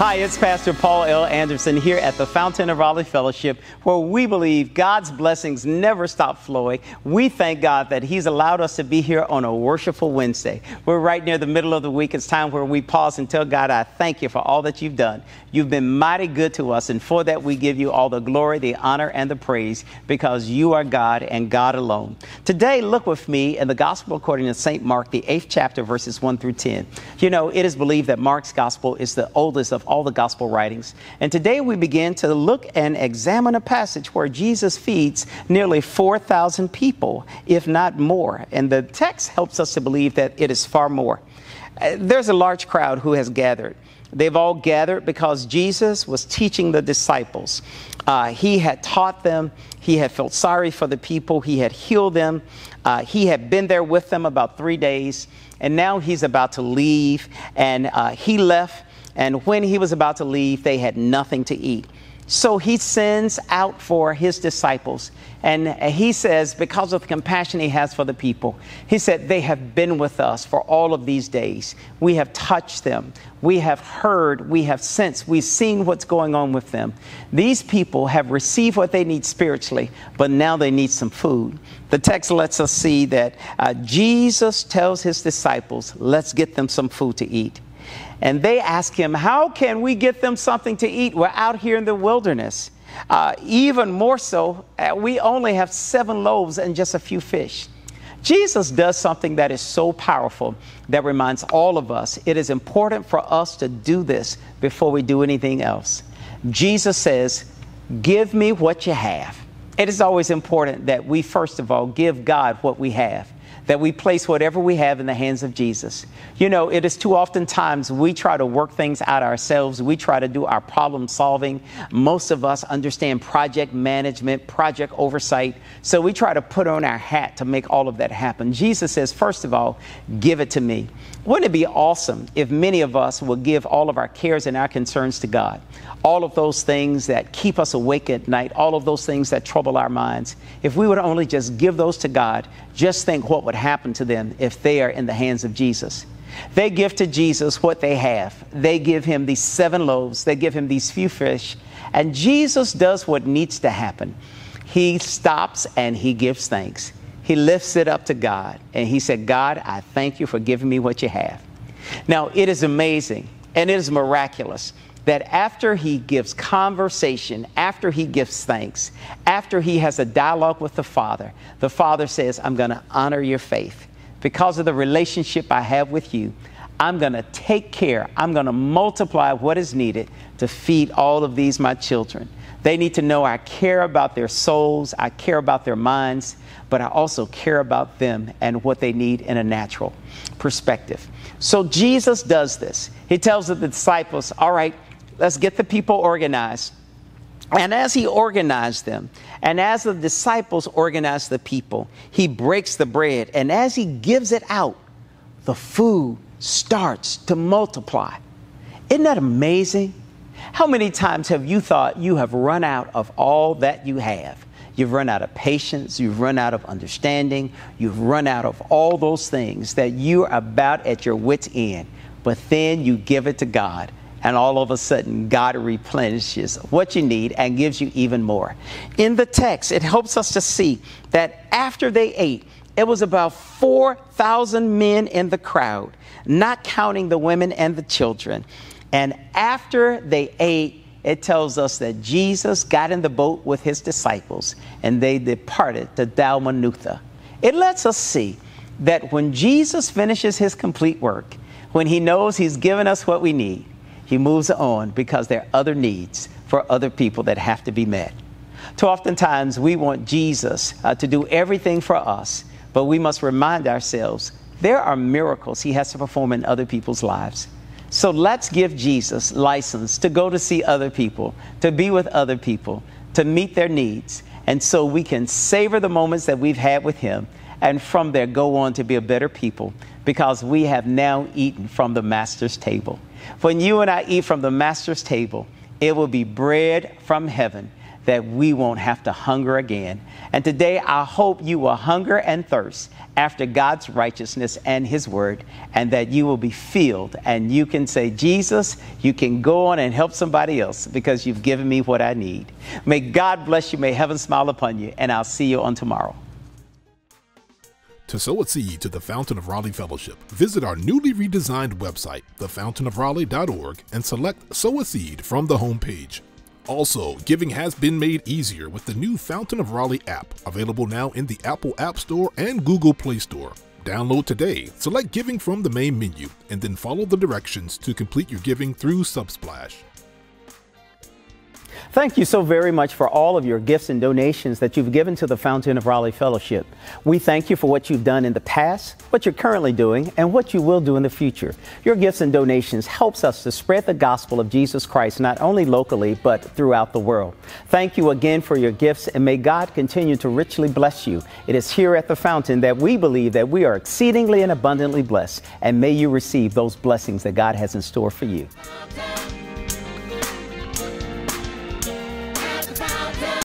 Hi, it's Pastor Paul L. Anderson here at the Fountain of Raleigh Fellowship, where we believe God's blessings never stop flowing. We thank God that He's allowed us to be here on a worshipful Wednesday. We're right near the middle of the week. It's time where we pause and tell God, I thank you for all that you've done. You've been mighty good to us, and for that we give you all the glory, the honor, and the praise, because you are God and God alone. Today, look with me in the Gospel according to St. Mark, the 8th chapter, verses 1 through 10. You know, it is believed that Mark's Gospel is the oldest of all the Gospel writings. And today we begin to look and examine a passage where Jesus feeds nearly 4,000 people, if not more. And the text helps us to believe that it is far more. There's a large crowd who has gathered. They've all gathered because Jesus was teaching the disciples. He had taught them. He had felt sorry for the people. He had healed them. He had been there with them about 3 days. And now he's about to leave. And he left. And when he was about to leave, they had nothing to eat. So he sends out for his disciples. And he says, because of the compassion he has for the people, he said, they have been with us for all of these days. We have touched them. We have heard. We have sensed. We've seen what's going on with them. These people have received what they need spiritually, but now they need some food. The text lets us see that Jesus tells his disciples, let's get them some food to eat. And they ask him, how can we get them something to eat? We're out here in the wilderness. Even more so, we only have 7 loaves and just a few fish. Jesus does something that is so powerful that reminds all of us it is important for us to do this before we do anything else. Jesus says, give me what you have. It is always important that we, first of all, give God what we have, that we place whatever we have in the hands of Jesus. You know, it is too often times we try to work things out ourselves. We try to do our problem solving. Most of us understand project management, project oversight. So we try to put on our hat to make all of that happen. Jesus says, first of all, give it to me. Wouldn't it be awesome if many of us would give all of our cares and our concerns to God? All of those things that keep us awake at night, all of those things that trouble our minds. If we would only just give those to God, just think what would happen to them if they are in the hands of Jesus. They give to Jesus what they have. They give him these 7 loaves. They give him these few fish. And Jesus does what needs to happen. He stops and he gives thanks. He lifts it up to God. And he said, God, I thank you for giving me what you have. Now, it is amazing and it is miraculous that after he gives conversation, after he gives thanks, after he has a dialogue with the Father says, I'm going to honor your faith. Because of the relationship I have with you, I'm going to take care. I'm going to multiply what is needed to feed all of these, my children. They need to know I care about their souls. I care about their minds, but I also care about them and what they need in a natural perspective. So Jesus does this. He tells the disciples, all right, let's get the people organized. And as he organized them, and as the disciples organized the people, he breaks the bread. And as he gives it out, the food starts to multiply. Isn't that amazing? How many times have you thought you have run out of all that you have? You've run out of patience. You've run out of understanding. You've run out of all those things that you're about at your wit's end. But then you give it to God. And all of a sudden, God replenishes what you need and gives you even more. In the text, it helps us to see that after they ate, it was about 4,000 men in the crowd, not counting the women and the children. And after they ate, it tells us that Jesus got in the boat with his disciples and they departed to Dalmanutha. It lets us see that when Jesus finishes his complete work, when he knows he's given us what we need, he moves on because there are other needs for other people that have to be met. Too oftentimes we want Jesus to do everything for us, but we must remind ourselves there are miracles he has to perform in other people's lives. So let's give Jesus license to go to see other people, to be with other people, to meet their needs. And so we can savor the moments that we've had with him and from there go on to be a better people because we have now eaten from the Master's table. When you and I eat from the Master's table, it will be bread from heaven, that we won't have to hunger again. And today, I hope you will hunger and thirst after God's righteousness and his word, and that you will be filled and you can say, Jesus, you can go on and help somebody else because you've given me what I need. May God bless you. May heaven smile upon you. And I'll see you on tomorrow. To sow a seed to the Fountain of Raleigh Fellowship, visit our newly redesigned website, thefountainofraleigh.org, and select Sow a Seed from the homepage. Also, giving has been made easier with the new Fountain of Raleigh app, available now in the Apple App Store and Google Play Store. Download today, select Giving from the main menu, and then follow the directions to complete your giving through Subsplash. Thank you so very much for all of your gifts and donations that you've given to the Fountain of Raleigh Fellowship. We thank you for what you've done in the past, what you're currently doing, and what you will do in the future. Your gifts and donations helps us to spread the gospel of Jesus Christ, not only locally, but throughout the world. Thank you again for your gifts, and may God continue to richly bless you. It is here at the Fountain that we believe that we are exceedingly and abundantly blessed, and may you receive those blessings that God has in store for you.